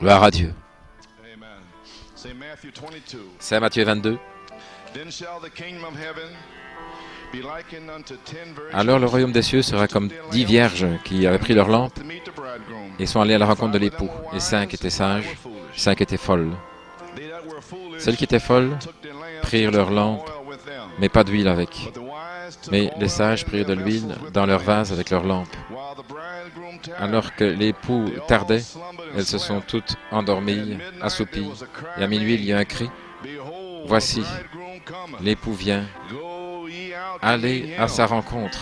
Gloire à Dieu. C'est Matthieu 22. Alors le royaume des cieux sera comme 10 vierges qui avaient pris leur lampe et sont allées à la rencontre de l'époux. Et 5 étaient sages, 5 étaient folles. Celles qui étaient folles prirent leur lampe, mais pas d'huile avec. Mais les sages prirent de l'huile dans leur vase avec leur lampe. Alors que l'époux tardait, elles se sont toutes endormies, assoupies, et à minuit il y a un cri. Voici, l'époux vient. Allez à sa rencontre.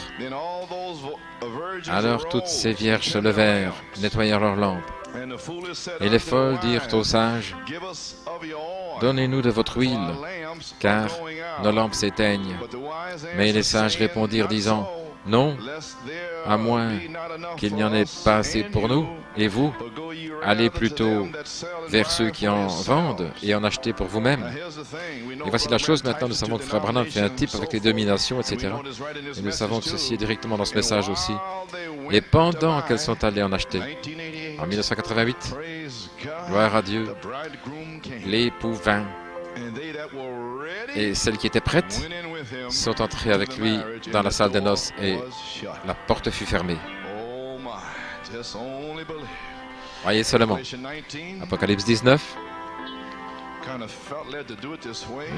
Alors toutes ces vierges se levèrent, nettoyèrent leurs lampes. Et les folles dirent aux sages, donnez-nous de votre huile, car nos lampes s'éteignent. Mais les sages répondirent, disant, non, à moins qu'il n'y en ait pas assez pour nous, et vous, allez plutôt vers ceux qui en vendent et en achetez pour vous-même. Et voici la chose, maintenant nous savons que Frère Branham fait un type avec les dominations, etc. Et nous savons que ceci est directement dans ce message aussi. Et pendant qu'elles sont allées en acheter, en 1988, gloire à Dieu, l'époux vint. Et celles qui étaient prêtes sont entrées avec lui dans la salle des noces et la porte fut fermée. Voyez seulement. Apocalypse 19.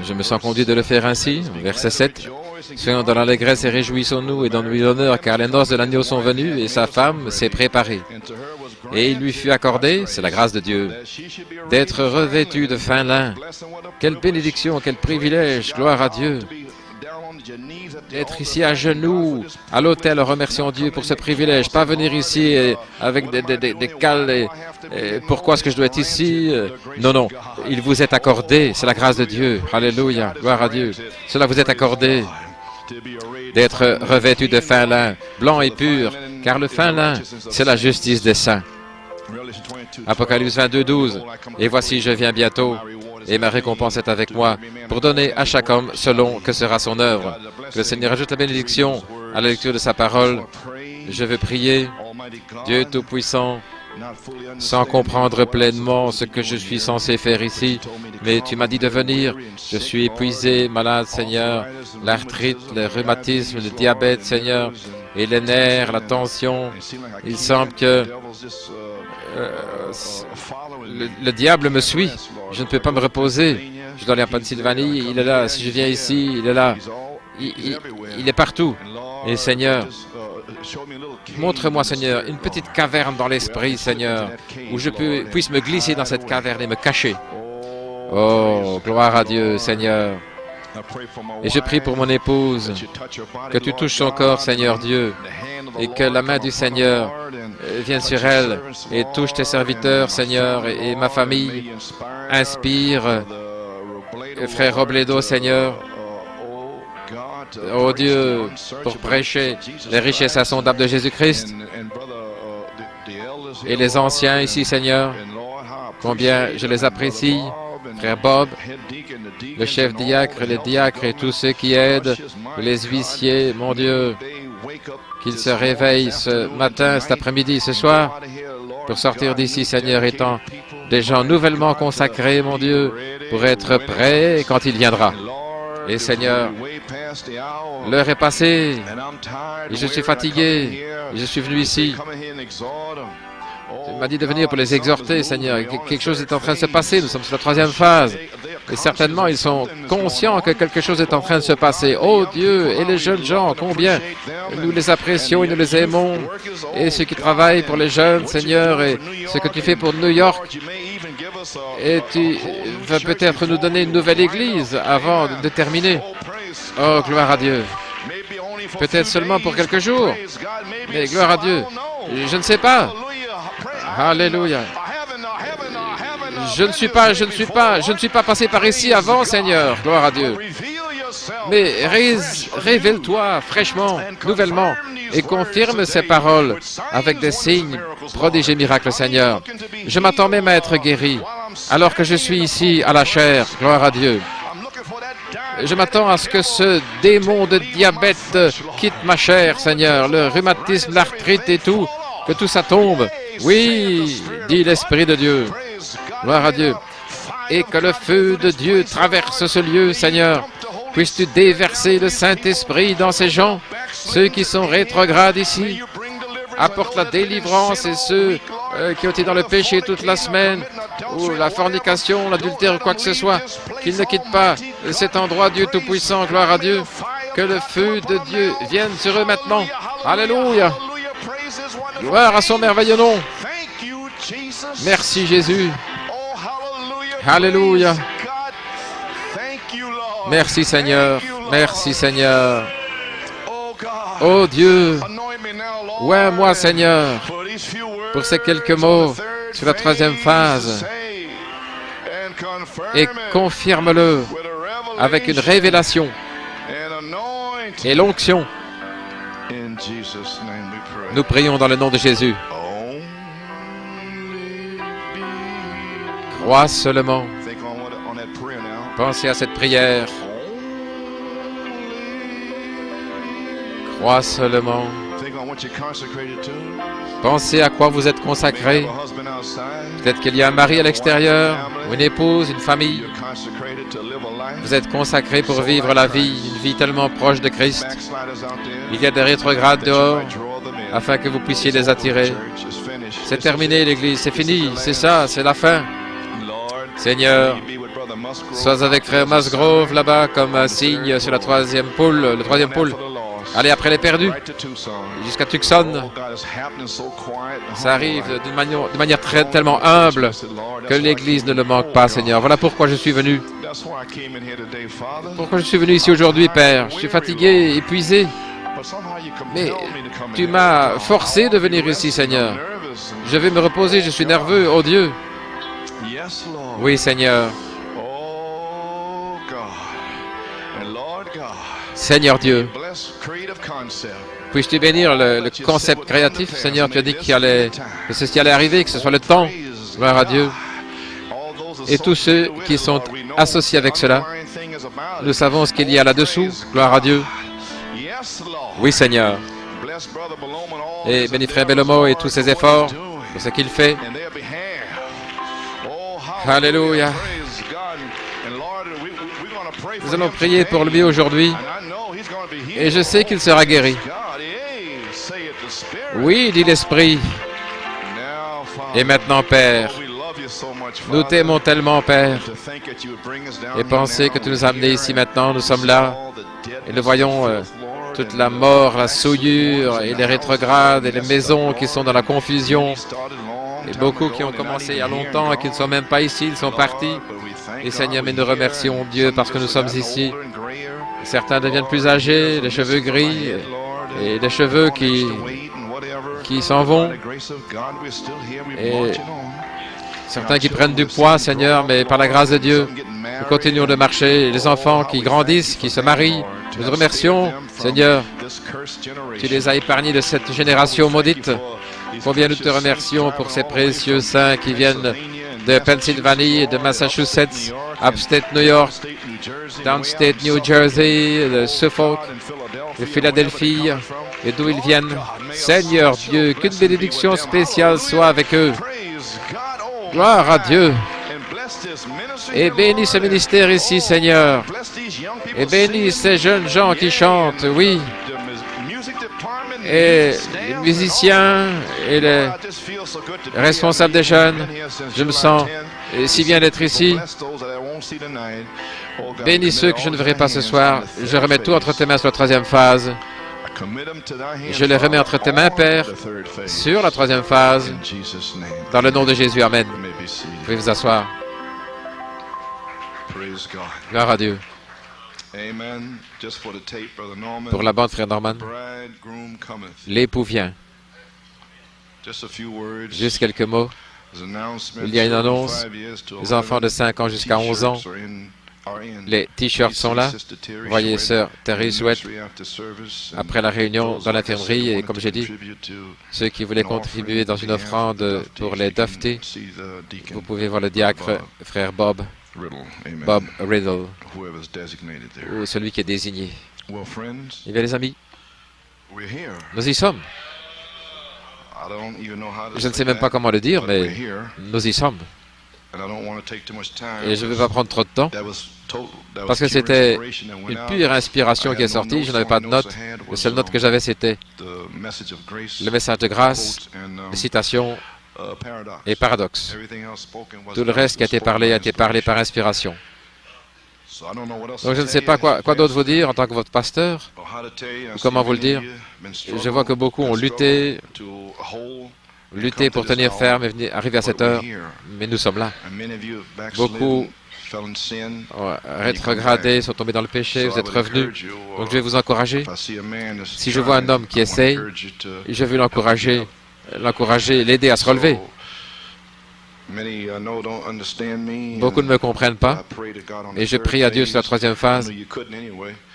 Je me sens conduit de le faire ainsi. Verset 7. Soyons dans l'allégresse et réjouissons-nous et donnons-lui l'honneur, car les noces de l'agneau sont venues et sa femme s'est préparée. Et il lui fut accordé, c'est la grâce de Dieu, d'être revêtue de fin lin. Quelle bénédiction, quel privilège, gloire à Dieu. D'être ici à genoux, à l'autel, remercions Dieu pour ce privilège. Pas venir ici avec des cales et pourquoi est-ce que je dois être ici? Non, non, il vous est accordé, c'est la grâce de Dieu. Alléluia, gloire à Dieu. Cela vous est accordé d'être revêtu de fin lin, blanc et pur, car le fin lin, c'est la justice des saints. Apocalypse 22, 12. Et voici, je viens bientôt, et ma récompense est avec moi, pour donner à chaque homme selon que sera son œuvre. Que le Seigneur ajoute la bénédiction à la lecture de sa parole. Je veux prier, Dieu Tout-Puissant, sans comprendre pleinement ce que je suis censé faire ici, mais tu m'as dit de venir. Je suis épuisé, malade, Seigneur, l'arthrite, le rhumatisme, le diabète, Seigneur, et les nerfs, la tension. Il semble que le diable me suit. Je ne peux pas me reposer. Je dois aller en Pennsylvanie, il est là. Si je viens ici, il est là. Il est partout. Et Seigneur, montre-moi, Seigneur, une petite caverne dans l'esprit, Seigneur, où je puisse me glisser dans cette caverne et me cacher. Oh, gloire à Dieu, Seigneur. Et je prie pour mon épouse, que tu touches son corps, Seigneur Dieu, et que la main du Seigneur vienne sur elle et touche tes serviteurs, Seigneur, et ma famille. Inspire, frère Robledo, Seigneur, oh Dieu, pour prêcher les richesses insondables de Jésus-Christ. Et les anciens ici, Seigneur, combien je les apprécie. Frère Bob, le chef diacre, les diacres et tous ceux qui aident, les huissiers, mon Dieu, qu'ils se réveillent ce matin, cet après-midi, ce soir, pour sortir d'ici, Seigneur, étant des gens nouvellement consacrés, mon Dieu, pour être prêts quand il viendra. Et Seigneur, l'heure est passée, et je suis fatigué, et je suis venu ici. Tu m'as dit de venir pour les exhorter, Seigneur. Quelque chose est en train de se passer. Nous sommes sur la 3e phase. Et certainement, ils sont conscients que quelque chose est en train de se passer. Oh Dieu, et les jeunes gens, combien nous les apprécions et nous les aimons. Et ceux qui travaillent pour les jeunes, Seigneur, et ce que tu fais pour New York. Et tu vas peut-être nous donner une nouvelle église avant de terminer. Oh, gloire à Dieu. Peut-être seulement pour quelques jours. Mais gloire à Dieu. Je ne sais pas. Alléluia. Je ne suis pas passé par ici avant, Seigneur. Gloire à Dieu. Mais révèle-toi fraîchement, nouvellement, et confirme ces paroles avec des signes, prodiges et miracles, Seigneur. Je m'attends même à être guéri, alors que je suis ici à la chair. Gloire à Dieu. Je m'attends à ce que ce démon de diabète quitte ma chair, Seigneur. Le rhumatisme, l'arthrite et tout, que tout ça tombe. Oui, dit l'Esprit de Dieu. Gloire à Dieu. Et que le feu de Dieu traverse ce lieu, Seigneur. Puisses-tu déverser le Saint-Esprit dans ces gens, ceux qui sont rétrogrades ici. Apporte la délivrance et ceux qui ont été dans le péché toute la semaine, ou la fornication, l'adultère ou quoi que ce soit, qu'ils ne quittent pas cet endroit, Dieu Tout-Puissant, gloire à Dieu. Que le feu de Dieu vienne sur eux maintenant. Alléluia. Gloire à son merveilleux nom. Merci Jésus. Alléluia. Merci Seigneur. Merci Seigneur. Oh Dieu. Ouais, moi Seigneur, pour ces quelques mots sur la troisième phase. Et confirme-le avec une révélation et l'onction. Nous prions dans le nom de Jésus. Crois seulement. Pensez à cette prière. Crois seulement. Pensez à quoi vous êtes consacré. Peut-être qu'il y a un mari à l'extérieur, ou une épouse, une famille. Vous êtes consacré pour vivre la vie, une vie tellement proche de Christ. Il y a des rétrogrades dehors, afin que vous puissiez les attirer. C'est terminé l'Église, c'est fini, c'est ça, c'est la fin. Seigneur, sois avec frère Musgrove là-bas comme un signe sur la troisième poule, le troisième poule. Allez, après les perdus, jusqu'à Tucson. Ça arrive de manière tellement humble que l'Église ne le manque pas, Seigneur. Voilà pourquoi je suis venu. Pourquoi je suis venu ici aujourd'hui, Père. Je suis fatigué, épuisé. Mais tu m'as forcé de venir ici, Seigneur. Je vais me reposer, je suis nerveux, oh Dieu. Oui, Seigneur. Seigneur Dieu, puisses-tu bénir le concept créatif, Seigneur, tu as dit que ceci allait arriver, que ce soit le temps, gloire à Dieu. Et tous ceux qui sont associés avec cela, nous savons ce qu'il y a là-dessous, gloire à Dieu. Oui, Seigneur. Et bénis frère Bellomo et tous ses efforts pour ce qu'il fait. Alléluia. Nous allons prier pour lui aujourd'hui. Et je sais qu'il sera guéri. Oui, dit l'Esprit. Et maintenant, Père, nous t'aimons tellement, Père. Et pensez que tu nous as amenés ici maintenant, nous sommes là. Et nous voyons toute la mort, la souillure, et les rétrogrades, et les maisons qui sont dans la confusion. Et beaucoup qui ont commencé il y a longtemps et qui ne sont même pas ici, ils sont partis. Et Seigneur, mais nous remercions Dieu parce que nous sommes ici. Certains deviennent plus âgés, les cheveux gris, et les cheveux qui s'en vont. Et certains qui prennent du poids, Seigneur, mais par la grâce de Dieu, nous continuons de marcher. Les enfants qui grandissent, qui se marient, nous te remercions, Seigneur. Tu les as épargnés de cette génération maudite. Combien nous te remercions pour ces précieux saints qui viennent de Pennsylvanie, de Massachusetts, Upstate New York, Downstate New Jersey, de Suffolk, de Philadelphie, et d'où ils viennent. Seigneur Dieu, qu'une bénédiction spéciale soit avec eux. Gloire à Dieu. Et bénis ce ministère ici, Seigneur. Et bénis ces jeunes gens qui chantent, oui. Et les musiciens et les responsables des jeunes, je me sens si bien d'être ici. Bénis ceux que je ne verrai pas ce soir. Je remets tout entre tes mains sur la troisième phase. Je les remets entre tes mains, Père, sur la troisième phase. Dans le nom de Jésus, Amen. Vous pouvez vous asseoir. Gloire à Dieu. Pour la bande, frère Norman, l'époux vient. Juste quelques mots. Il y a une annonce. Les enfants de 5 ans jusqu'à 11 ans. Les t-shirts sont là. Vous voyez sœur Terry Sweat après la réunion dans l'infirmerie. Et comme j'ai dit, ceux qui voulaient contribuer dans une offrande pour les Dufty, vous pouvez voir le diacre, frère Bob Riddle, ou celui qui est désigné. Eh bien, les amis, nous y sommes. Je ne sais même pas comment le dire, mais nous y sommes. Et je ne vais pas prendre trop de temps, parce que c'était une pure inspiration qui est sortie. Je n'avais pas de notes. La seule note que j'avais, c'était le message de grâce, les citations et paradoxes. Tout le reste qui a été parlé par inspiration. Donc je ne sais pas quoi d'autre vous dire en tant que votre pasteur, ou comment vous le dire. Je vois que beaucoup ont lutté pour tenir ferme et arriver à cette heure, mais nous sommes là. Beaucoup ont rétrogradé, sont tombés dans le péché, vous êtes revenus. Donc je vais vous encourager. Si je vois un homme qui essaye, je vais l'encourager, l'aider à se relever. Beaucoup ne me comprennent pas, et je prie à Dieu sur la troisième phase.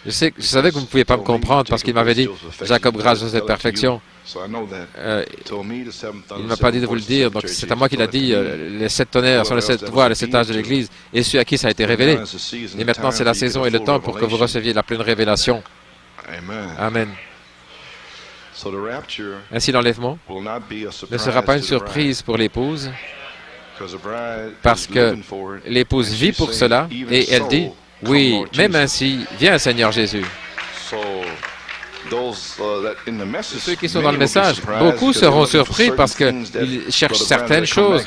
Je savais que vous ne pouviez pas me comprendre parce qu'il m'avait dit, Jacob, grâce à cette perfection. Il ne m'a pas dit de vous le dire, donc c'est à moi qu'il a dit, les 7 tonnerres sont les 7 voix, les 7 âges de l'Église, et ceux à qui ça a été révélé. Et maintenant, c'est la saison et le temps pour que vous receviez la pleine révélation. Amen. Ainsi, l'enlèvement ne sera pas une surprise pour l'épouse, parce que l'épouse vit pour cela, et elle dit, oui, même ainsi, viens Seigneur Jésus. Ceux qui sont dans le message, beaucoup seront surpris parce qu'ils cherchent certaines choses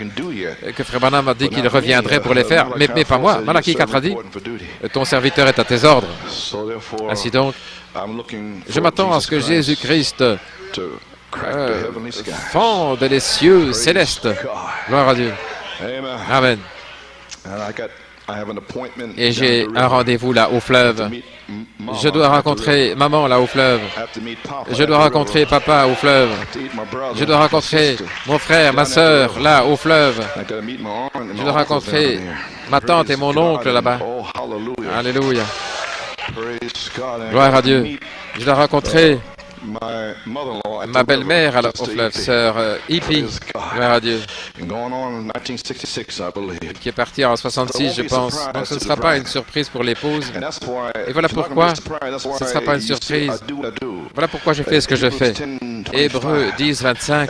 que Frère Branham a dit qu'il reviendrait pour les faire, mais pas moi. Malachie 4 a dit, ton serviteur est à tes ordres. Ainsi donc, je m'attends à ce que Jésus-Christ fende les cieux célestes. Gloire à Dieu. Amen. Et j'ai un rendez-vous là au fleuve. Je dois rencontrer maman là au fleuve. Je dois rencontrer papa au fleuve. Je dois rencontrer mon frère, ma sœur là au fleuve. Je dois rencontrer ma tante et mon oncle là-bas. Alléluia. Gloire à Dieu. Je dois rencontrer ma belle-mère au fleuve, sœur Hippie, gloire à Dieu, qui est partie en 66, je pense. Donc ce ne sera pas une surprise pour l'épouse. Et voilà pourquoi ce ne sera pas une surprise. Voilà pourquoi je fais ce que je fais. Hébreux 10, 25.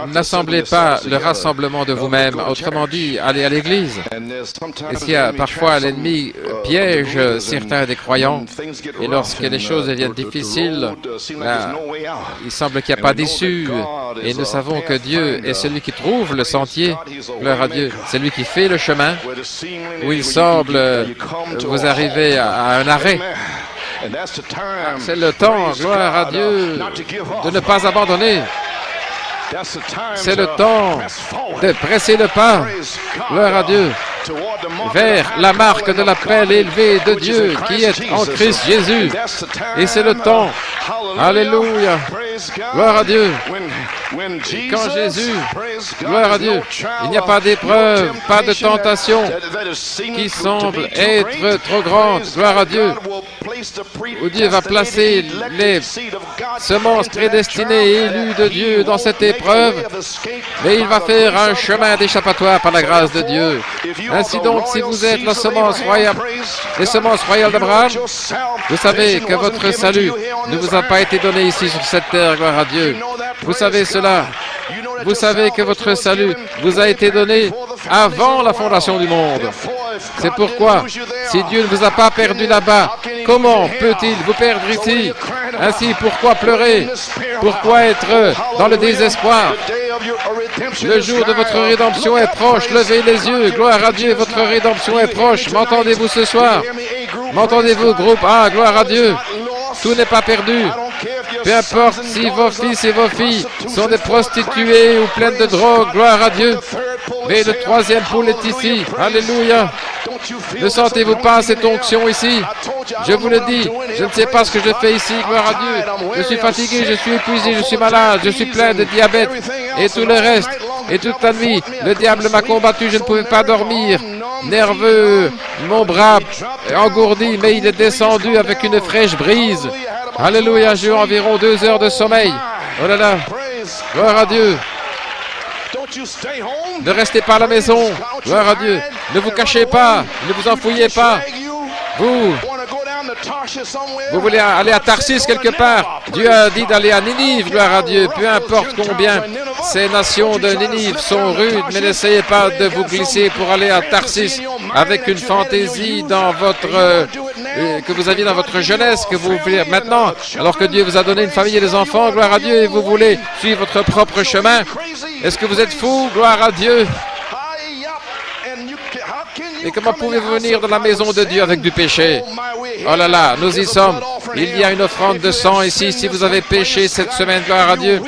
N'assemblez pas le rassemblement de vous-même. Autrement dit, allez à l'église. Et s'il y a parfois l'ennemi piège certains des croyants, et lorsque les choses deviennent difficiles, là, il semble qu'il n'y a pas d'issue. Et nous savons que Dieu est celui qui trouve le sentier. Gloire à Dieu. C'est lui qui fait le chemin où il semble vous arriver à un arrêt. C'est le temps, gloire à Dieu, de ne pas abandonner. C'est le temps de presser le pas, gloire à Dieu, vers la marque de l'appel élevé de Dieu qui est en Christ Jésus. Et c'est le temps, alléluia, gloire à Dieu. Quand Jésus, gloire à Dieu, il n'y a pas d'épreuve, pas de tentation qui semble être trop grande, gloire à Dieu, où Dieu va placer les semences prédestinées et élues de Dieu dans cette épreuve, mais il va faire un chemin d'échappatoire par la grâce de Dieu. Ainsi donc, si vous êtes la semence royale, les semences royales d'Abraham, vous savez que votre salut ne vous a pas été donné ici sur cette terre, gloire à Dieu. Vous savez cela. Vous savez que votre salut vous a été donné avant la fondation du monde. C'est pourquoi, si Dieu ne vous a pas perdu là-bas, comment peut-il vous perdre ici? Ainsi, pourquoi pleurer? Pourquoi être dans le désespoir? Le jour de votre rédemption est proche. Levez les yeux. Gloire à Dieu, votre rédemption est proche. M'entendez-vous ce soir? M'entendez-vous, groupe A? Gloire à Dieu. Tout n'est pas perdu. Peu importe si vos fils et vos filles sont des prostituées ou pleines de drogue, gloire à Dieu. Mais le troisième poule est ici. Alléluia. Ne sentez-vous pas cette onction ici? Je vous le dis, je ne sais pas ce que je fais ici, gloire à Dieu. Je suis fatigué, je suis épuisé, je suis malade, je suis plein de diabète et tout le reste. Et toute la nuit, le diable m'a combattu, je ne pouvais pas dormir. Nerveux, mon bras engourdi, mais il est descendu avec une fraîche brise. Alléluia, j'ai eu environ 2 heures de sommeil. Oh là là, gloire à Dieu. Ne restez pas à la maison, gloire à Dieu. Ne vous cachez pas, ne vous enfouillez pas. Vous Vous voulez aller à Tarsis quelque part? Dieu a dit d'aller à Ninive, gloire à Dieu. Peu importe combien ces nations de Ninive sont rudes, mais n'essayez pas de vous glisser pour aller à Tarsis avec une fantaisie dans votre que vous aviez dans votre jeunesse, que vous voulez maintenant, alors que Dieu vous a donné une famille et des enfants, gloire à Dieu, et vous voulez suivre votre propre chemin. Est-ce que vous êtes fou? Gloire à Dieu. Et comment pouvez-vous venir dans la maison de Dieu avec du péché? Oh là là, nous y sommes. Il y a une offrande de sang ici. Si vous avez péché cette semaine, gloire à Dieu,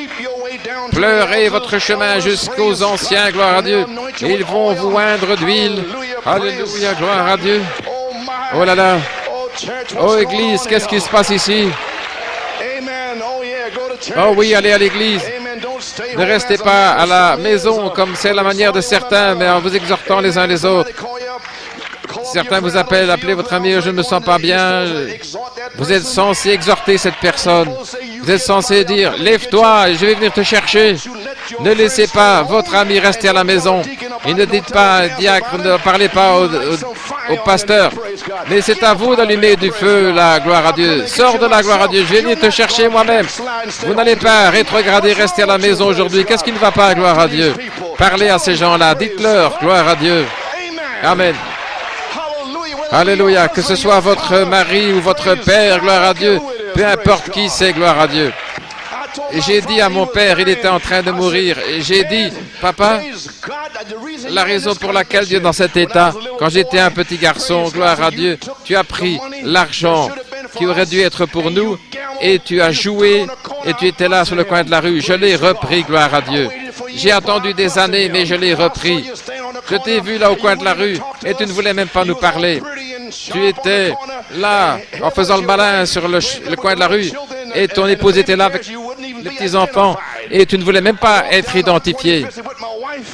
pleurez votre chemin jusqu'aux anciens, gloire à Dieu. Ils vont vous oindre d'huile. Alléluia, gloire à Dieu. Oh là là. Oh Église, qu'est-ce qui se passe ici? Oh oui, allez à l'église. Ne restez pas à la maison comme c'est la manière de certains, mais en vous exhortant les uns les autres. Certains vous appellent, appelez votre ami, je ne me sens pas bien. Vous êtes censé exhorter cette personne. Vous êtes censé dire, lève-toi et je vais venir te chercher. Ne laissez pas votre ami rester à la maison. Et ne dites pas, diacre, ne parlez pas au pasteur. Mais c'est à vous d'allumer du feu, la gloire à Dieu. Sors de la gloire à Dieu, je vais venir te chercher moi-même. Vous n'allez pas rétrograder, rester à la maison aujourd'hui. Qu'est-ce qui ne va pas, gloire à Dieu? Parlez à ces gens-là, dites-leur, gloire à Dieu. Amen. Alléluia, que ce soit votre mari ou votre père, gloire à Dieu, peu importe qui c'est, gloire à Dieu. Et j'ai dit à mon père, il était en train de mourir, et j'ai dit, papa, la raison pour laquelle Dieu est dans cet état, quand j'étais un petit garçon, gloire à Dieu, tu as pris l'argent qui aurait dû être pour nous, et tu as joué, et tu étais là sur le coin de la rue. Je l'ai repris, gloire à Dieu. J'ai attendu des années, mais je l'ai repris. Je t'ai vu là au coin de la rue, et tu ne voulais même pas nous parler. Tu étais là, en faisant le malin sur le coin de la rue, et ton épouse était là avec les petits-enfants, et tu ne voulais même pas être identifié.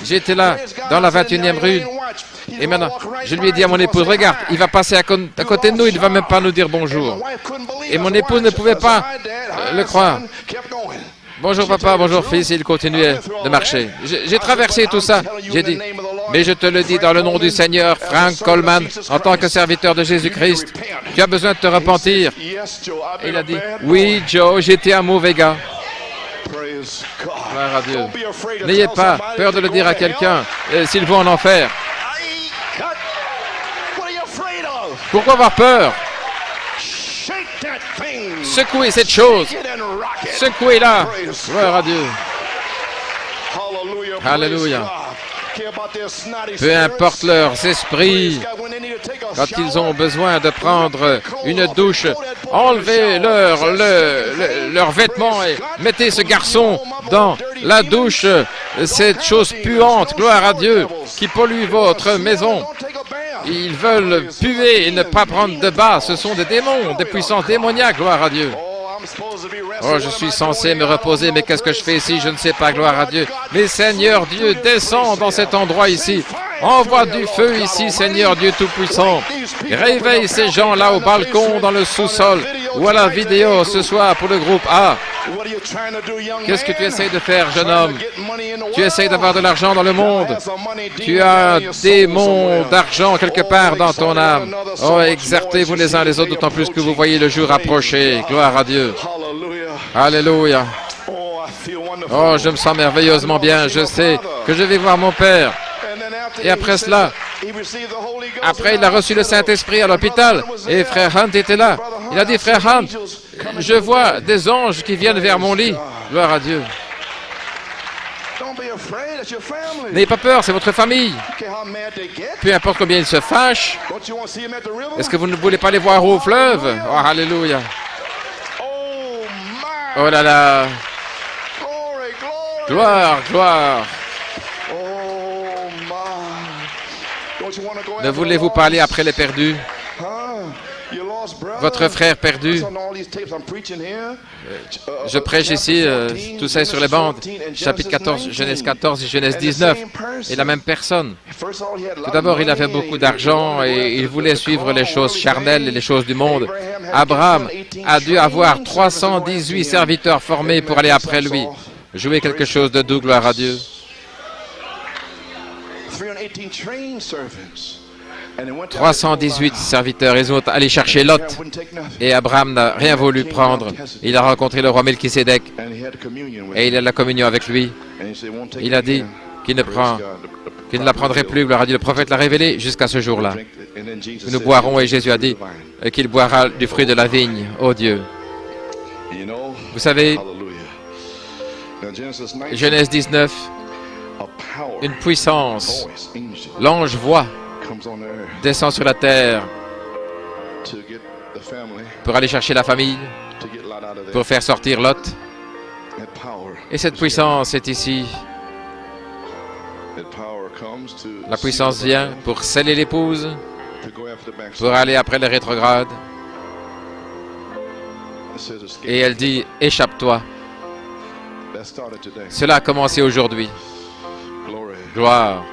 J'étais là, dans la 21e rue, et maintenant, je lui ai dit à mon épouse, regarde, il va passer à côté de nous, il ne va même pas nous dire bonjour. Et mon épouse ne pouvait pas le croire. Bonjour papa, bonjour fils, et il continuait de marcher. J'ai traversé tout ça, j'ai dit, mais je te le dis dans le nom du Seigneur, Frank Coleman, en tant que serviteur de Jésus-Christ, tu as besoin de te repentir. Et il a dit, oui Joe, j'étais un mauvais gars. Gloire à Dieu. N'ayez pas peur de le dire à quelqu'un, s'il vaut en enfer. Pourquoi avoir peur? Secouez cette chose. Secouez-la. Gloire à Dieu. Alléluia. Peu importe leurs esprits, quand ils ont besoin de prendre une douche, enlevez leurs vêtements et mettez ce garçon dans la douche, cette chose puante, gloire à Dieu, qui pollue votre maison. Ils veulent puer et ne pas prendre de bain. Ce sont des démons, des puissances démoniaques, gloire à Dieu. Oh, je suis censé me reposer, mais qu'est-ce que je fais ici? Je ne sais pas, gloire à Dieu. Mais Seigneur Dieu, descends dans cet endroit ici. Envoie du feu ici, Seigneur Dieu Tout-Puissant. Réveille ces gens-là au balcon, dans le sous-sol, ou à la vidéo ce soir pour le groupe A. Qu'est-ce que tu essayes de faire, jeune homme? Tu essayes d'avoir de l'argent dans le monde. Tu as des monts d'argent quelque part dans ton âme. Oh, exertez-vous les uns les autres, d'autant plus que vous voyez le jour approcher. Gloire à Dieu. Alléluia. Oh, je me sens merveilleusement bien. Je sais que je vais voir mon Père. Et après cela, après il a reçu le Saint-Esprit à l'hôpital et frère Hunt était là. Il a dit, frère Hunt, je vois des anges qui viennent vers mon lit. Gloire à Dieu. N'ayez pas peur, c'est votre famille. Peu importe combien ils se fâchent. Est-ce que vous ne voulez pas les voir au fleuve? Oh, alléluia. Oh là là. Gloire, gloire. Ne voulez-vous pas aller après les perdus? Votre frère perdu. Je prêche ici, tout ça est sur les bandes. Chapitre 14, Genèse 14 et Genèse 19. Et la même personne. Tout d'abord, il avait beaucoup d'argent et il voulait suivre les choses charnelles et les choses du monde. Abraham a dû avoir 318 serviteurs formés pour aller après lui. Jouer quelque chose de doux, gloire à Dieu. 318 serviteurs, ils ont allé chercher Lot. Et Abraham n'a rien voulu prendre. Il a rencontré le roi Melchisédek et il a la communion avec lui. Il a dit qu'il ne la prendrait plus. Gloire à Dieu, le prophète l'a révélé jusqu'à ce jour-là. Nous boirons et Jésus a dit qu'il boira du fruit de la vigne. Oh Dieu. Vous savez, Genèse 19, une puissance, l'ange voit, descend sur la terre pour aller chercher la famille, pour faire sortir Lot. Et cette puissance est ici. La puissance vient pour sceller l'épouse, pour aller après les rétrogrades. Et elle dit, échappe-toi. Cela a commencé aujourd'hui. Gloire.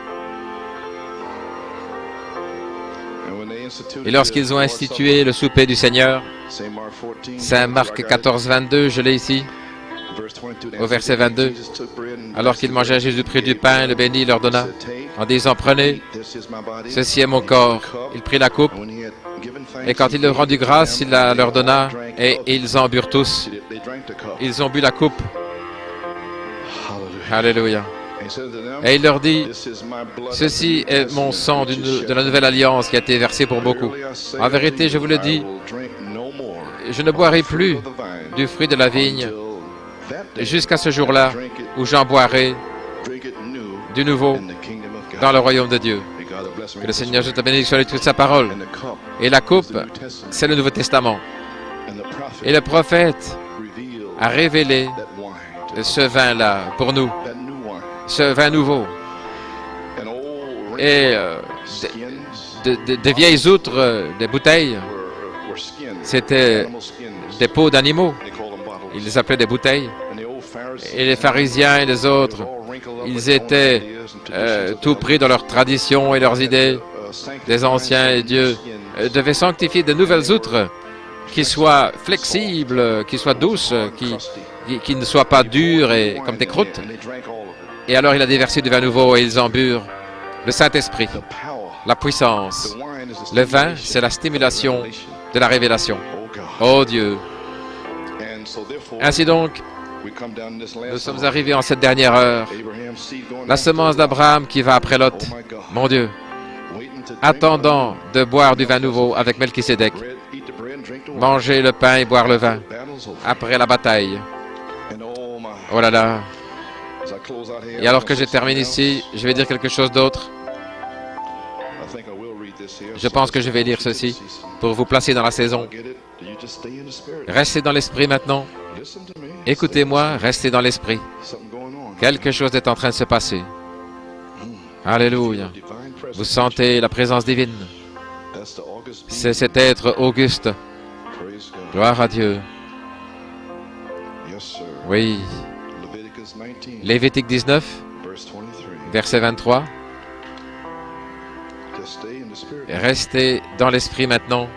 Et lorsqu'ils ont institué le souper du Seigneur, Saint Marc 14, 22, je l'ai ici, au verset 22, alors qu'ils mangeaient, Jésus prit du pain, le bénit, leur donna, en disant, prenez, ceci est mon corps. Il prit la coupe, et quand il leur rendit grâce, il la leur donna, et ils en burent tous. Ils ont bu la coupe. Alléluia. Et il leur dit, ceci est mon sang de la nouvelle alliance qui a été versé pour beaucoup. En vérité, je vous le dis, je ne boirai plus du fruit de la vigne jusqu'à ce jour-là où j'en boirai du nouveau dans le royaume de Dieu. Que le Seigneur ajoute la bénédiction de toute sa parole. Et la coupe, c'est le Nouveau Testament. Et le prophète a révélé ce vin-là pour nous, ce vin nouveau. Et des vieilles outres, des bouteilles, c'était des peaux d'animaux. Ils les appelaient des bouteilles. Et les pharisiens et les autres, ils étaient tout pris dans leurs traditions et leurs idées des anciens, et Dieu devait sanctifier de nouvelles outres qui soient flexibles, qui soient douces, qui ne soient pas dures et comme des croûtes. Et alors il a déversé du vin nouveau et ils en burent. Le Saint-Esprit, la puissance. Le vin, c'est la stimulation de la révélation. Oh Dieu. Ainsi donc, nous sommes arrivés en cette dernière heure. La semence d'Abraham qui va après Lot. Mon Dieu. Attendant de boire du vin nouveau avec Melchisédek. Manger le pain et boire le vin. Après la bataille. Oh là là. Et alors que je termine ici, je vais dire quelque chose d'autre. Je pense que je vais lire ceci pour vous placer dans la saison. Restez dans l'esprit maintenant. Écoutez-moi, restez dans l'esprit. Quelque chose est en train de se passer. Alléluia. Vous sentez la présence divine. C'est cet être auguste. Gloire à Dieu. Oui. Lévitique 19, verset 23. Restez dans l'esprit maintenant.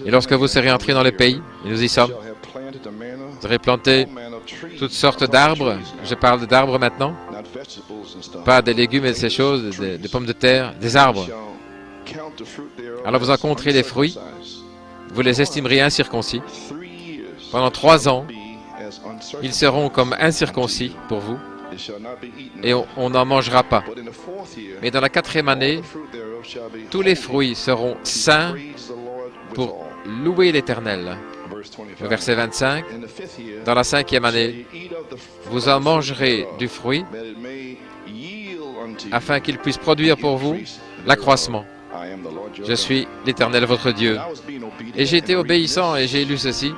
Et lorsque vous serez entrés dans le pays, et nous y sommes, vous aurez planté toutes sortes d'arbres. Je parle d'arbres maintenant. Pas des légumes et de ces choses, des pommes de terre, des arbres. Alors vous en compterez les fruits. Vous les estimerez incirconcis. Pendant 3 ans, ils seront comme incirconcis pour vous. Et on n'en mangera pas. Mais dans la 4e année, tous les fruits seront saints pour louer l'Éternel. Le verset 25, dans la 5e année, vous en mangerez du fruit afin qu'il puisse produire pour vous l'accroissement. Je suis l'Éternel votre Dieu. Et j'ai été obéissant et j'ai lu ceci.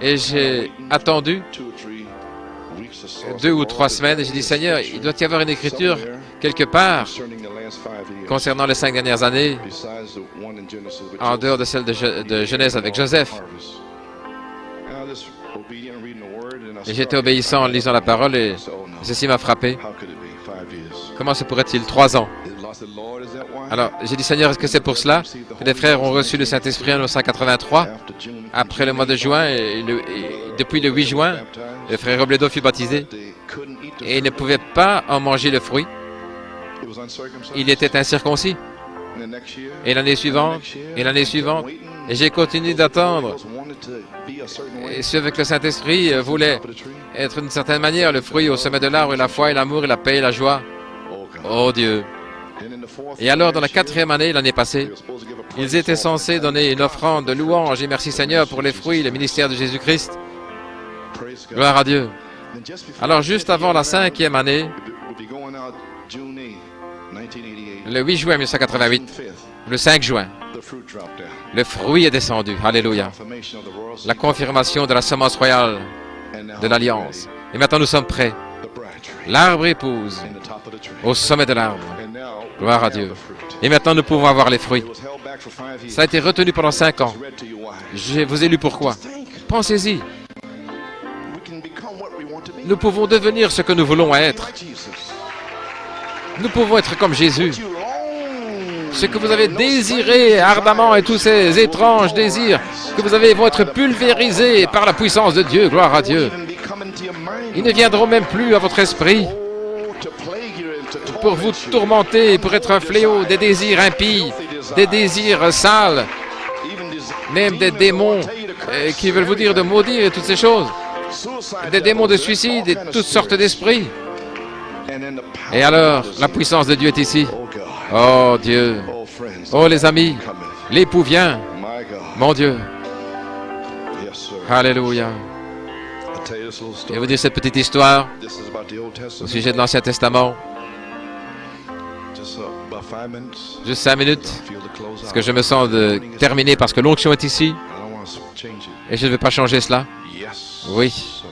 Et j'ai attendu 2 ou 3 semaines et j'ai dit, Seigneur, il doit y avoir une écriture quelque part concernant les 5 dernières années, en dehors de celle de Genèse avec Joseph. Et j'étais obéissant en lisant la parole et ceci m'a frappé. Comment se pourrait-il 3 ans? Alors, j'ai dit, Seigneur, est-ce que c'est pour cela que les frères ont reçu le Saint-Esprit en 1983, après le mois de juin, et depuis le 8 juin, le frère Robledo fut baptisé, et il ne pouvait pas en manger le fruit. il était incirconcis. Et l'année suivante, et l'année suivante, et j'ai continué d'attendre. Et ce avec le Saint-Esprit voulait être d'une certaine manière le fruit au sommet de l'arbre, et la foi, et l'amour, et la paix, et la joie. Oh Dieu! Et alors, dans la 4e année, l'année passée, ils étaient censés donner une offrande de louange et merci Seigneur pour les fruits, le ministère de Jésus-Christ. Gloire à Dieu. Alors, juste avant la 5e année, le 8 juin 1988, le 5 juin, le fruit est descendu. Alléluia. La confirmation de la semence royale de l'Alliance. Et maintenant, nous sommes prêts. L'arbre épouse au sommet de l'arbre. Gloire à Dieu. Et maintenant, nous pouvons avoir les fruits. Ça a été retenu pendant 5 ans. Je vous ai lu pourquoi. Pensez-y. Nous pouvons devenir ce que nous voulons être. Nous pouvons être comme Jésus. Ce que vous avez désiré ardemment et tous ces étranges désirs que vous avez vont être pulvérisés par la puissance de Dieu. Gloire à Dieu. Ils ne viendront même plus à votre esprit pour vous tourmenter, pour être un fléau, des désirs impies, des désirs sales, même des démons qui veulent vous dire de maudire et toutes ces choses, des démons de suicide et toutes sortes d'esprits. Et alors, la puissance de Dieu est ici. Oh Dieu, oh les amis, l'époux vient, mon Dieu. Alléluia. Je vais vous dire cette petite histoire au sujet de l'Ancien Testament. Juste 5 minutes, parce que je me sens de terminer parce que l'onction est ici. Et je ne vais pas changer cela. Oui.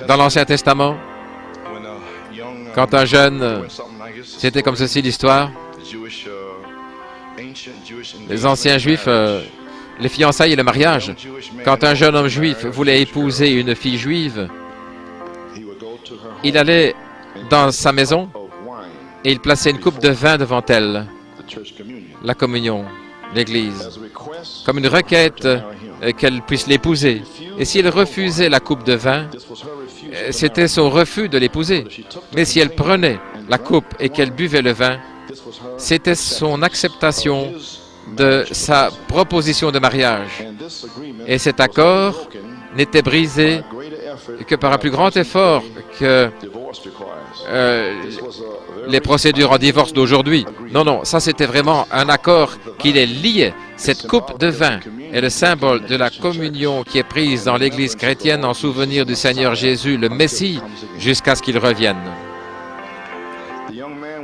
Dans l'Ancien Testament, quand un jeune, c'était comme ceci l'histoire, les anciens juifs, les fiançailles et le mariage, quand un jeune homme juif voulait épouser une fille juive, il allait dans sa maison et il plaçait une coupe de vin devant elle, la communion, l'Église, comme une requête qu'elle puisse l'épouser. Et si elle refusait la coupe de vin, c'était son refus de l'épouser. Mais si elle prenait la coupe et qu'elle buvait le vin, c'était son acceptation de sa proposition de mariage. Et cet accord n'était brisé que par un plus grand effort que les procédures en divorce d'aujourd'hui. Non, non, ça c'était vraiment un accord qui les liait. Cette coupe de vin est le symbole de la communion qui est prise dans l'Église chrétienne en souvenir du Seigneur Jésus, le Messie, jusqu'à ce qu'il revienne.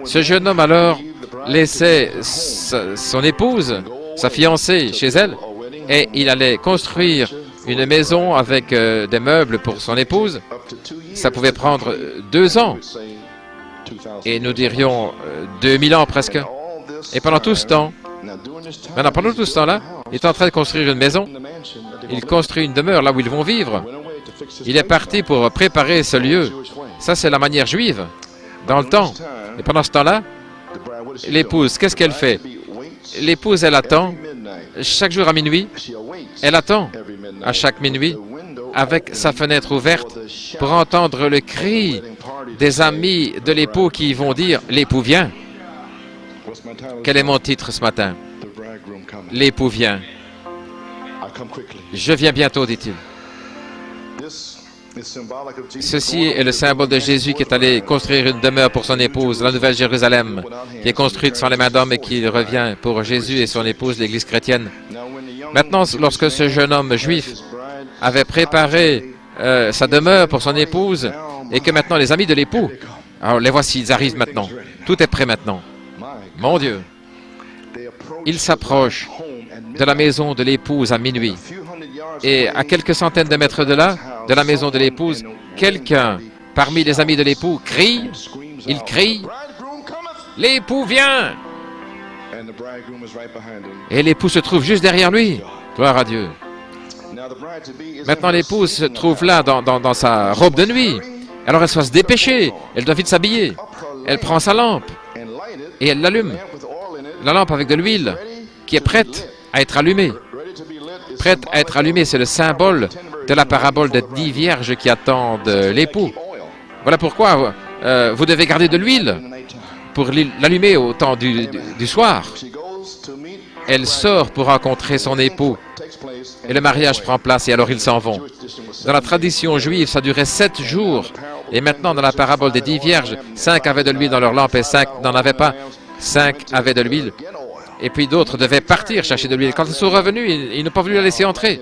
Ce jeune homme alors laissait son épouse, sa fiancée, chez elle, et il allait construire une maison avec des meubles pour son épouse. Ça pouvait prendre 2 ans, et nous dirions 2000 ans presque. Et pendant tout ce temps, pendant tout ce temps-là, il est en train de construire une maison. Il construit une demeure là où ils vont vivre. Il est parti pour préparer ce lieu. Ça, c'est la manière juive, dans le temps. Et pendant ce temps-là, l'épouse, qu'est-ce qu'elle fait? L'épouse, elle attend, chaque jour à minuit, elle attend à chaque minuit, avec sa fenêtre ouverte, pour entendre le cri des amis de l'époux qui vont dire « L'époux vient ». Quel est mon titre ce matin? L'époux vient. Je viens bientôt, dit-il. Ceci est le symbole de Jésus qui est allé construire une demeure pour son épouse, la Nouvelle Jérusalem, qui est construite sans les mains d'homme et qui revient pour Jésus et son épouse, l'Église chrétienne. Maintenant, lorsque ce jeune homme juif avait préparé sa demeure pour son épouse et que maintenant les amis de l'époux, alors les voici, ils arrivent maintenant. Tout est prêt maintenant. Mon Dieu, il s'approche de la maison de l'épouse à minuit. Et à quelques centaines de mètres de là, de la maison de l'épouse, quelqu'un parmi les amis de l'époux crie, il crie, « L'époux vient !» Et l'époux se trouve juste derrière lui. Gloire à Dieu. Maintenant, l'épouse se trouve là dans sa robe de nuit. Alors elle doit se dépêcher, elle doit vite s'habiller. Elle prend sa lampe et elle l'allume. La lampe avec de l'huile qui est prête à être allumée. Prête à être allumée, c'est le symbole de la parabole de 10 vierges qui attendent l'époux. Voilà pourquoi vous devez garder de l'huile pour l'allumer au temps du soir. Elle sort pour rencontrer son époux. Et le mariage prend place et alors ils s'en vont. Dans la tradition juive, ça durait 7 jours. Et maintenant, dans la parabole des 10 vierges, 5 avaient de l'huile dans leur lampe et 5 n'en avaient pas. 5 avaient de l'huile. Et puis d'autres devaient partir chercher de l'huile. Quand ils sont revenus, ils n'ont pas voulu la laisser entrer.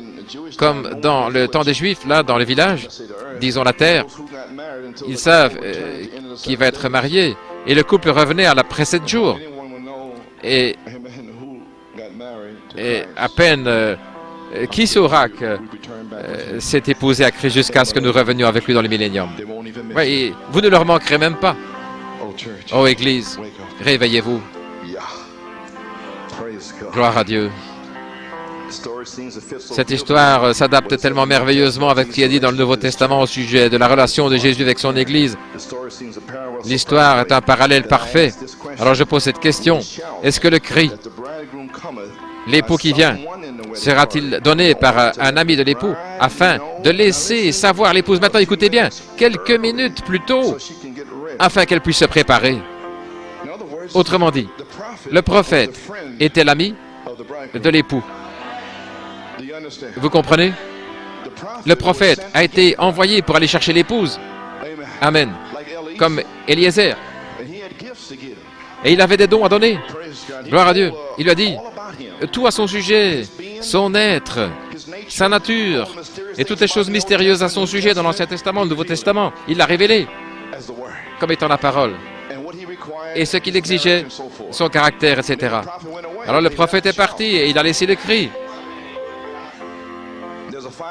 Comme dans le temps des Juifs, là, dans le village, disons la terre, ils savent qui va être marié. Et le couple revenait après 7 jours. Et à peine, qui saura que s'est épousé à Christ jusqu'à ce que nous revenions avec lui dans le millénium. Oui, vous ne leur manquerez même pas. Oh Église, réveillez-vous. Gloire à Dieu. Cette histoire s'adapte tellement merveilleusement avec ce qui est dit dans le Nouveau Testament au sujet de la relation de Jésus avec son Église. L'histoire est un parallèle parfait. Alors je pose cette question. Est-ce que le cri, l'époux qui vient, sera-t-il donné par un ami de l'époux afin de laisser savoir l'épouse? Maintenant, écoutez bien, quelques minutes plus tôt, afin qu'elle puisse se préparer. Autrement dit, le prophète était l'ami de l'époux. Vous comprenez? Le prophète a été envoyé pour aller chercher l'épouse. Amen. Comme Eliezer. Et il avait des dons à donner. Gloire à Dieu. Il lui a dit tout à son sujet, son être, sa nature, et toutes les choses mystérieuses à son sujet dans l'Ancien Testament, le Nouveau Testament. Il l'a révélé comme étant la parole. Et ce qu'il exigeait, son caractère, etc. Alors le prophète est parti et il a laissé le cri.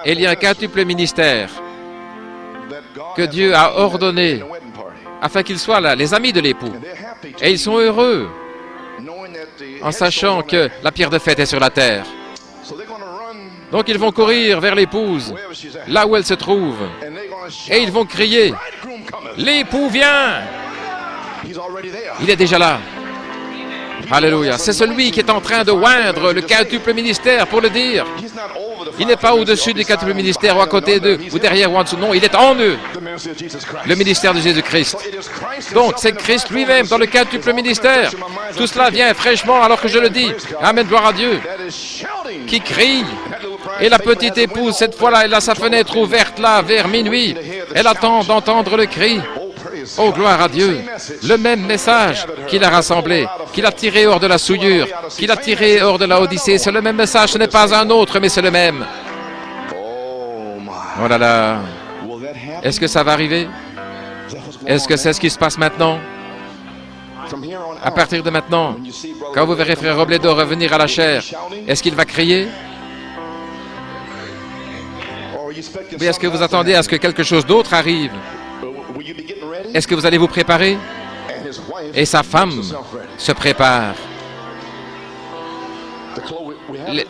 Et il y a un quintuple ministère que Dieu a ordonné afin qu'ils soient là, les amis de l'époux. Et ils sont heureux en sachant que la pierre de fête est sur la terre. Donc ils vont courir vers l'épouse, là où elle se trouve. Et ils vont crier, « L'époux vient !» Il est déjà là. Alléluia. C'est celui qui est en train de oindre le quintuple ministère pour le dire. Il n'est pas au-dessus du quintuple ministère ou à côté d'eux ou derrière ou en dessous. Non, il est en eux. Le ministère de Jésus-Christ. Donc, c'est Christ lui-même dans le quintuple ministère. Tout cela vient fraîchement alors que je le dis. Amen, gloire à Dieu. Qui crie. Et la petite épouse, cette fois-là, elle a sa fenêtre ouverte là vers minuit. Elle attend d'entendre le cri. Oh, gloire à Dieu! Le même message qu'il a rassemblé, qu'il a tiré hors de la souillure, qu'il a tiré hors de la Odyssée, c'est le même message, ce n'est pas un autre, mais c'est le même. Oh là là! Est-ce que ça va arriver? Est-ce que c'est ce qui se passe maintenant? À partir de maintenant, quand vous verrez Frère Robledo revenir à la chair, est-ce qu'il va crier? Ou est-ce que vous attendez à ce que quelque chose d'autre arrive? Est-ce que vous allez vous préparer? Et sa femme se prépare.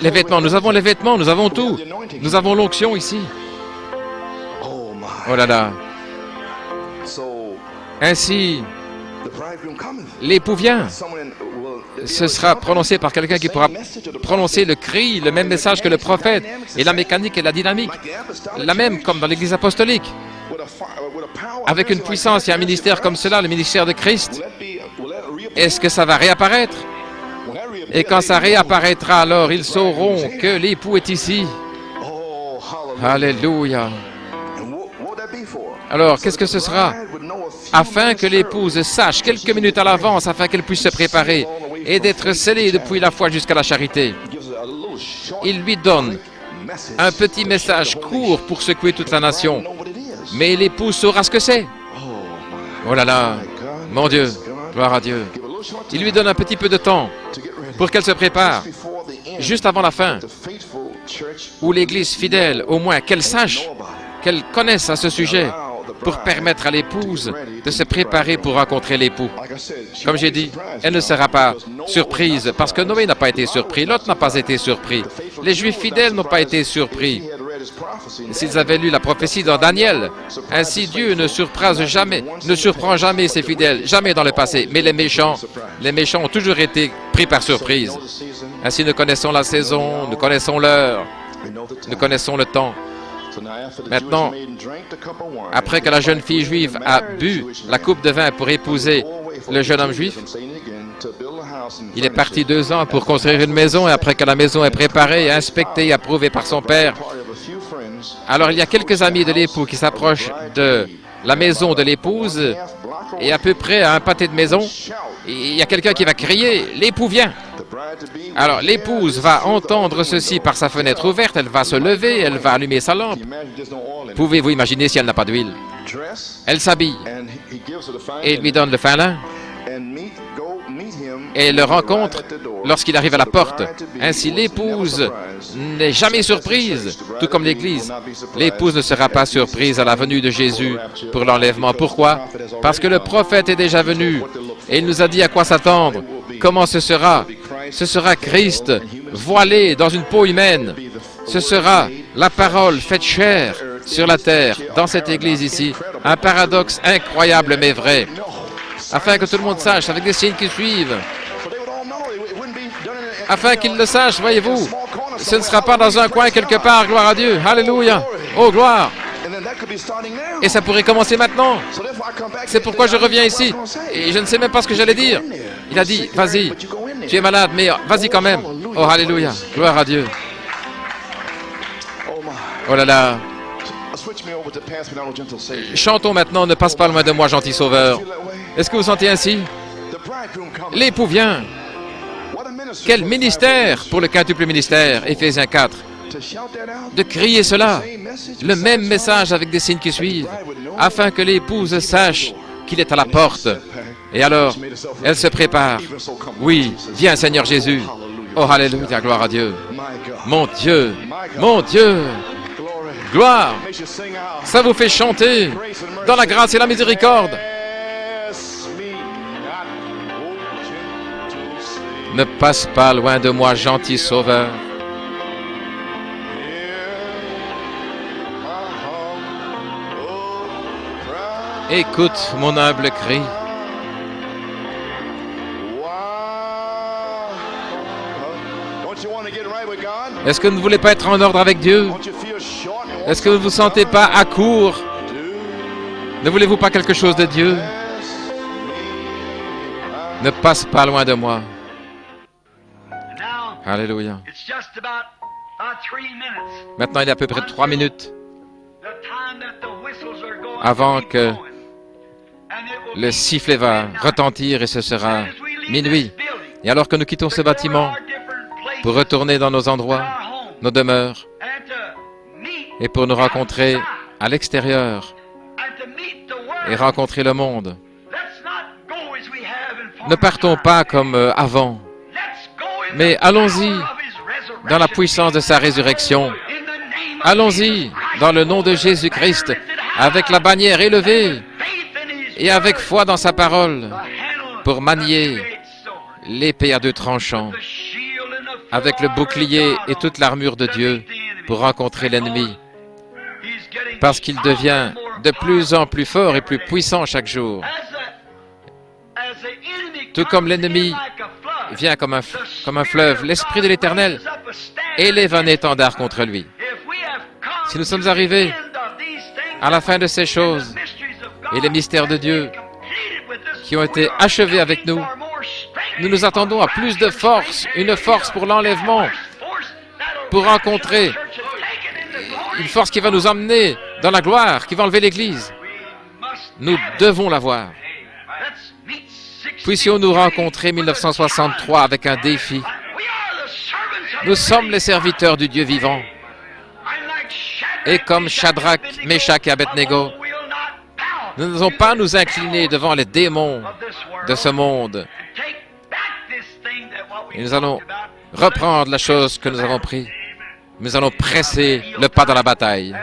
Les vêtements, nous avons les vêtements, nous avons tout. Nous avons l'onction ici. Oh là là. Ainsi, l'époux vient. Ce sera prononcé par quelqu'un qui pourra prononcer le cri, le même message que le prophète. Et la mécanique et la dynamique, la même comme dans l'Église apostolique. Avec une puissance et un ministère comme cela, le ministère de Christ, est-ce que ça va réapparaître? Et quand ça réapparaîtra, alors ils sauront que l'époux est ici. Alléluia. Alors, qu'est-ce que ce sera? Afin que l'épouse sache quelques minutes à l'avance, afin qu'elle puisse se préparer et d'être scellée depuis la foi jusqu'à la charité. Il lui donne un petit message court pour secouer toute la nation. Mais l'épouse saura ce que c'est. Oh là là, mon Dieu, gloire à Dieu. Il lui donne un petit peu de temps pour qu'elle se prépare, juste avant la fin, où l'Église fidèle, au moins, qu'elle sache, qu'elle connaisse à ce sujet, pour permettre à l'épouse de se préparer pour rencontrer l'époux. Comme j'ai dit, elle ne sera pas surprise, parce que Noé n'a pas été surpris, Lot n'a pas été surpris, les Juifs fidèles n'ont pas été surpris. S'ils avaient lu la prophétie dans Daniel, ainsi Dieu ne surprend jamais ses fidèles, jamais dans le passé, mais les méchants ont toujours été pris par surprise. Ainsi nous connaissons la saison, nous connaissons l'heure, nous connaissons le temps. Maintenant, après que la jeune fille juive a bu la coupe de vin pour épouser le jeune homme juif, il est parti 2 ans pour construire une maison, et après que la maison est préparée, inspectée et approuvée par son père, alors il y a quelques amis de l'époux qui s'approchent de la maison de l'épouse, et à peu près à un pâté de maison, il y a quelqu'un qui va crier « L'époux vient !» Alors l'épouse va entendre ceci par sa fenêtre ouverte, elle va se lever, elle va allumer sa lampe. Pouvez-vous imaginer si elle n'a pas d'huile? Elle s'habille et il lui donne le fin lin et le rencontre lorsqu'il arrive à la porte. Ainsi, l'épouse n'est jamais surprise, tout comme l'Église. L'épouse ne sera pas surprise à la venue de Jésus pour l'enlèvement. Pourquoi? Parce que le prophète est déjà venu et il nous a dit à quoi s'attendre. Comment ce sera? Ce sera Christ voilé dans une peau humaine. Ce sera la parole faite chair sur la terre, dans cette Église ici. Un paradoxe incroyable mais vrai. Afin que tout le monde sache, avec des signes qui suivent. Afin qu'ils le sachent, voyez-vous, ce ne sera pas dans un coin quelque part, gloire à Dieu. Alléluia. Oh, gloire. Et ça pourrait commencer maintenant. C'est pourquoi je reviens ici. Et je ne sais même pas ce que j'allais dire. Il a dit, vas-y, tu es malade, mais vas-y quand même. Oh, alléluia. Gloire à Dieu. Oh là là. Chantons maintenant, ne passe pas loin de moi, gentil sauveur. Est-ce que vous sentez ainsi? L'époux vient. Quel ministère pour le quintuple ministère, Éphésiens 4. De crier cela, le même message avec des signes qui suivent, afin que l'épouse sache qu'il est à la porte. Et alors, elle se prépare. Oui, viens Seigneur Jésus. Oh, alléluia, gloire à Dieu. Mon Dieu, mon Dieu. Gloire. Ça vous fait chanter dans la grâce et la miséricorde. Ne passe pas loin de moi, gentil sauveur. Écoute mon humble cri. Est-ce que vous ne voulez pas être en ordre avec Dieu? Est-ce que vous ne vous sentez pas à court? Ne voulez-vous pas quelque chose de Dieu? Ne passe pas loin de moi. Alléluia. Maintenant, il y a à peu près 3 minutes avant que le sifflet va retentir et ce sera minuit. Et alors que nous quittons ce bâtiment pour retourner dans nos endroits, nos demeures, et pour nous rencontrer à l'extérieur et rencontrer le monde, ne partons pas comme avant, mais allons-y dans la puissance de sa résurrection. Allons-y dans le nom de Jésus-Christ, avec la bannière élevée et avec foi dans sa parole, pour manier l'épée à 2 tranchants, avec le bouclier et toute l'armure de Dieu, pour rencontrer l'ennemi, parce qu'il devient de plus en plus fort et plus puissant chaque jour. Tout comme l'ennemi vient comme un fleuve, l'Esprit de l'Éternel élève un étendard contre lui. Si nous sommes arrivés à la fin de ces choses et les mystères de Dieu qui ont été achevés avec nous, nous nous attendons à plus de force, une force pour l'enlèvement, pour rencontrer une force qui va nous emmener dans la gloire, qui va enlever l'Église. Nous devons l'avoir. Puissions-nous rencontrer 1963 avec un défi. Nous sommes les serviteurs du Dieu vivant. Et comme Shadrach, Meshach et Abednego, nous n'allons pas nous incliner devant les démons de ce monde. Et nous allons reprendre la chose que nous avons prise. Nous allons presser le pas dans la bataille.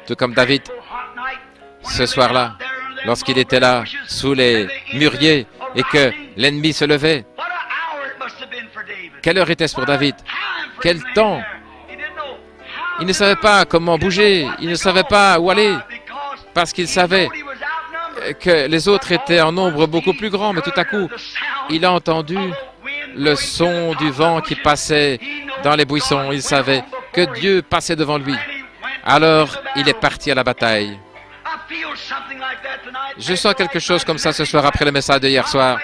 Tout comme David, ce soir-là, lorsqu'il était là, sous les mûriers, et que l'ennemi se levait. Quelle heure était-ce pour David? Quel temps? Il ne savait pas comment bouger, il ne savait pas où aller, parce qu'il savait que les autres étaient en nombre beaucoup plus grand, mais tout à coup, il a entendu le son du vent qui passait dans les buissons. Il savait que Dieu passait devant lui. Alors, il est parti à la bataille. Je sens quelque chose comme ça ce soir après le message de hier soir.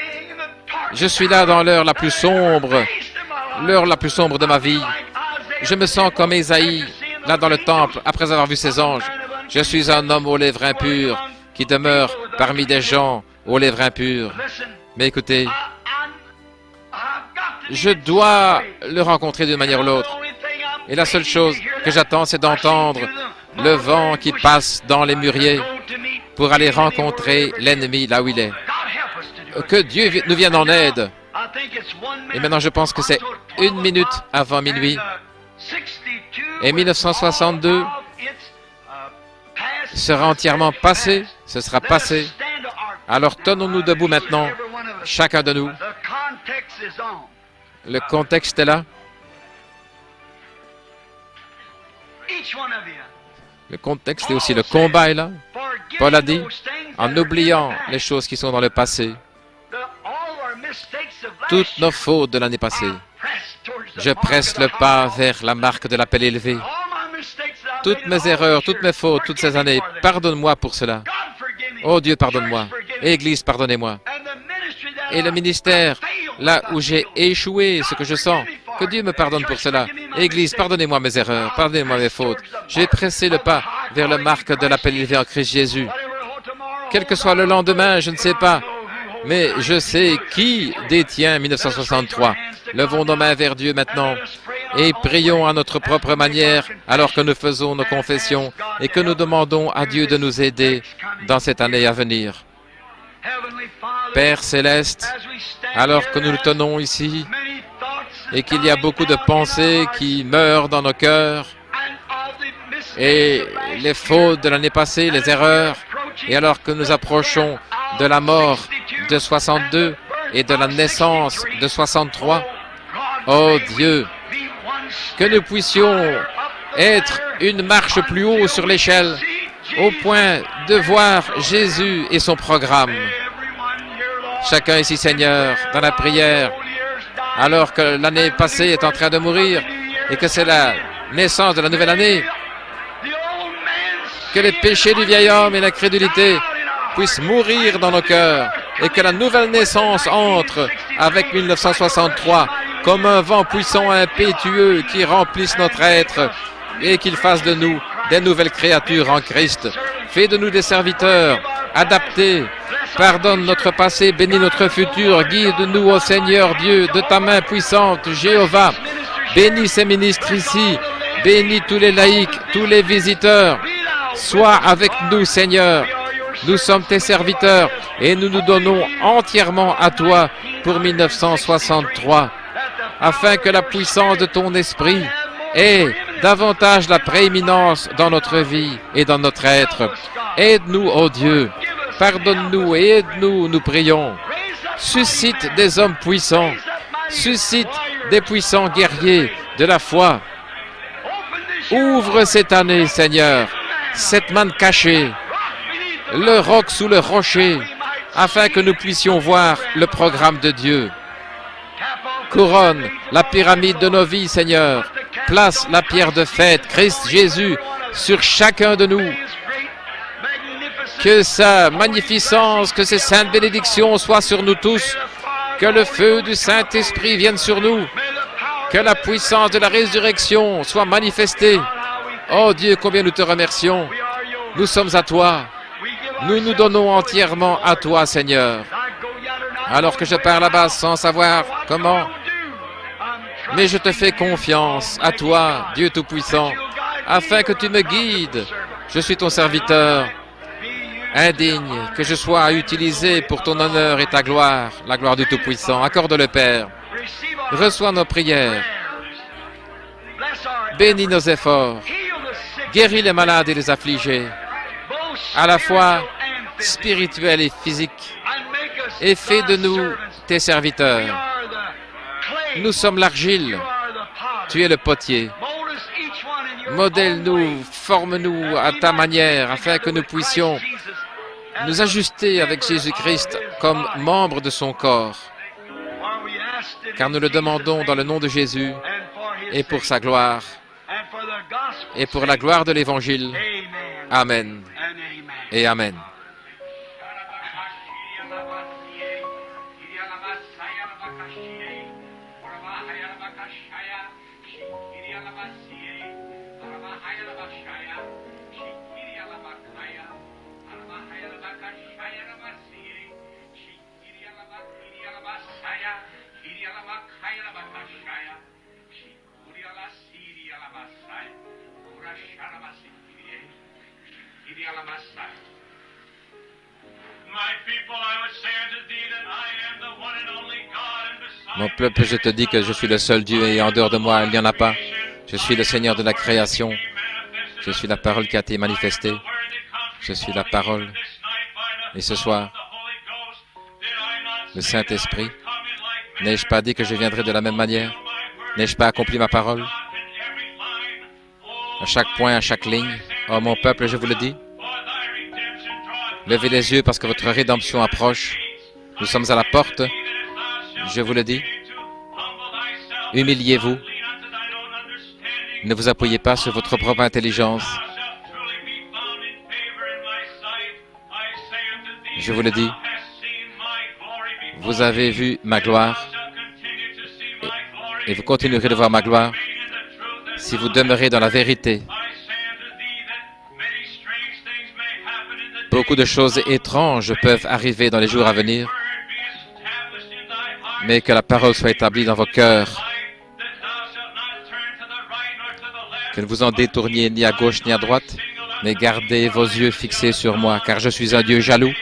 Je suis là dans l'heure la plus sombre de ma vie. Je me sens comme Ésaïe, là dans le temple, après avoir vu ses anges. Je suis un homme aux lèvres impures qui demeure parmi des gens aux lèvres impures. Mais écoutez, je dois le rencontrer d'une manière ou l'autre. Et la seule chose que j'attends, c'est d'entendre le vent qui passe dans les mûriers pour aller rencontrer l'ennemi là où il est. Que Dieu nous vienne en aide. Et maintenant, je pense que c'est 1 minute avant minuit. Et 1962 sera entièrement passé. Ce sera passé. Alors, tenons-nous debout maintenant, chacun de nous. Le contexte est là. Le contexte et aussi le combat est là. Paul a dit, en oubliant les choses qui sont dans le passé, toutes nos fautes de l'année passée, je presse le pas vers la marque de l'appel élevé. Toutes mes erreurs, toutes mes fautes, toutes ces années, pardonne-moi pour cela. Oh Dieu, pardonne-moi. Église, pardonnez-moi. Et le ministère, là où j'ai échoué, ce que je sens, que Dieu me pardonne pour cela. Église, pardonnez-moi mes erreurs, pardonnez-moi mes fautes. J'ai pressé le pas vers la marque de l'appel élevé en Christ Jésus. Quel que soit le lendemain, je ne sais pas, mais je sais qui détient 1963. Levons nos mains vers Dieu maintenant et prions à notre propre manière alors que nous faisons nos confessions et que nous demandons à Dieu de nous aider dans cette année à venir. Père Céleste, alors que nous nous tenons ici et qu'il y a beaucoup de pensées qui meurent dans nos cœurs et les fautes de l'année passée, les erreurs, et alors que nous approchons de la mort de 62 et de la naissance de 63, oh Dieu, que nous puissions être une marche plus haut sur l'échelle, au point de voir Jésus et son programme. Chacun ici, Seigneur, dans la prière, alors que l'année passée est en train de mourir et que c'est la naissance de la nouvelle année, que les péchés du vieil homme et l'incrédulité puissent mourir dans nos cœurs et que la nouvelle naissance entre avec 1963 comme un vent puissant et impétueux qui remplisse notre être et qu'il fasse de nous des nouvelles créatures en Christ. Fais de nous des serviteurs adaptés. Pardonne notre passé, bénis notre futur. Guide-nous, ô Seigneur Dieu, de ta main puissante, Jéhovah. Bénis ces ministres ici. Bénis tous les laïcs, tous les visiteurs. Sois avec nous, Seigneur. Nous sommes tes serviteurs et nous nous donnons entièrement à toi pour 1963, afin que la puissance de ton esprit ait davantage la prééminence dans notre vie et dans notre être. Aide-nous, ô Dieu. Pardonne-nous et aide-nous, nous prions. Suscite des hommes puissants. Suscite des puissants guerriers de la foi. Ouvre cette année, Seigneur, cette manne cachée, le roc sous le rocher, afin que nous puissions voir le programme de Dieu. Couronne la pyramide de nos vies, Seigneur. Place la pierre de fête, Christ Jésus, sur chacun de nous. Que sa magnificence, que ses saintes bénédictions soient sur nous tous. Que le feu du Saint-Esprit vienne sur nous. Que la puissance de la résurrection soit manifestée. Oh Dieu, combien nous te remercions. Nous sommes à toi. Nous nous donnons entièrement à toi, Seigneur. Alors que je pars là-bas sans savoir comment, mais je te fais confiance à toi, Dieu Tout-Puissant, afin que tu me guides. Je suis ton serviteur, indigne que je sois utilisé pour ton honneur et ta gloire, la gloire du Tout-Puissant. Accorde-le, Père. Reçois nos prières. Bénis nos efforts. Guéris les malades et les affligés, à la fois spirituels et physiques, et fais de nous tes serviteurs. Nous sommes l'argile, tu es le potier. Modèle-nous, forme-nous à ta manière, afin que nous puissions nous ajuster avec Jésus-Christ comme membres de son corps. Car nous le demandons dans le nom de Jésus et pour sa gloire et pour la gloire de l'Évangile. Amen et Amen. Mon peuple, je te dis que je suis le seul Dieu et en dehors de moi, il n'y en a pas. Je suis le Seigneur de la création. Je suis la parole qui a été manifestée. Je suis la parole. Et ce soir, le Saint-Esprit, n'ai-je pas dit que je viendrais de la même manière? N'ai-je pas accompli ma parole? À chaque point, à chaque ligne. Oh mon peuple, je vous le dis. Levez les yeux parce que votre rédemption approche. Nous sommes à la porte. Je vous le dis. Humiliez-vous. Ne vous appuyez pas sur votre propre intelligence. Je vous le dis. Vous avez vu ma gloire et vous continuerez de voir ma gloire si vous demeurez dans la vérité. Beaucoup de choses étranges peuvent arriver dans les jours à venir, mais que la parole soit établie dans vos cœurs, que ne vous en détourniez ni à gauche ni à droite, mais gardez vos yeux fixés sur moi, car je suis un Dieu jaloux.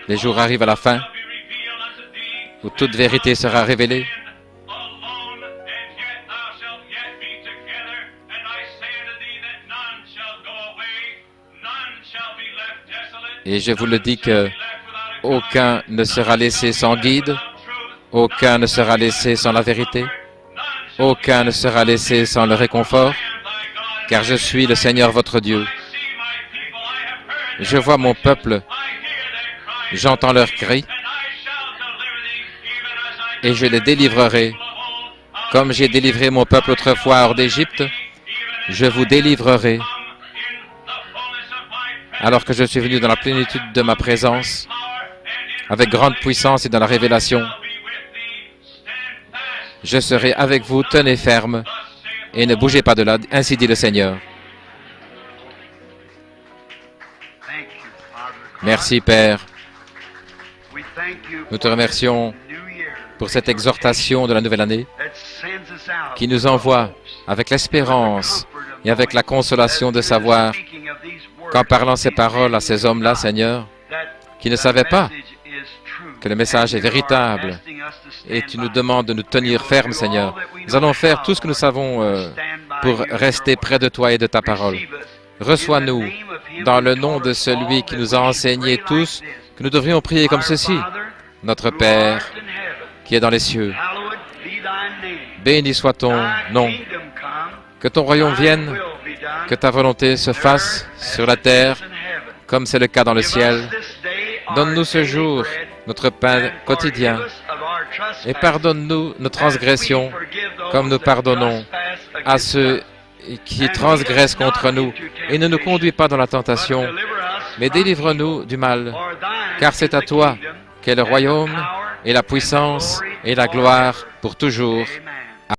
Les jours arrivent à la fin, où toute vérité sera révélée. Et je vous le dis que aucun ne sera laissé sans guide, aucun ne sera laissé sans la vérité, aucun ne sera laissé sans le réconfort, car je suis le Seigneur votre Dieu. Je vois mon peuple, j'entends leurs cris, et je les délivrerai. Comme j'ai délivré mon peuple autrefois hors d'Égypte, je vous délivrerai. Alors que je suis venu dans la plénitude de ma présence, avec grande puissance et dans la révélation, je serai avec vous, tenez ferme, et ne bougez pas de là, ainsi dit le Seigneur. Merci, Père. Nous te remercions pour cette exhortation de la nouvelle année qui nous envoie avec l'espérance et avec la consolation de savoir qu'en parlant ces paroles à ces hommes-là, Seigneur, qui ne savaient pas que le message est véritable et tu nous demandes de nous tenir fermes, Seigneur. Nous allons faire tout ce que nous savons pour rester près de toi et de ta parole. Reçois-nous dans le nom de celui qui nous a enseigné tous que nous devrions prier comme ceci. Notre Père, qui est dans les cieux, béni soit ton nom. Que ton royaume vienne, que ta volonté se fasse sur la terre, comme c'est le cas dans le ciel. Donne-nous ce jour notre pain quotidien et pardonne-nous nos transgressions, comme nous pardonnons à ceux qui transgressent contre nous. Et ne nous conduis pas dans la tentation, mais délivre-nous du mal, car c'est à toi qu'est le royaume et la puissance et la gloire pour toujours.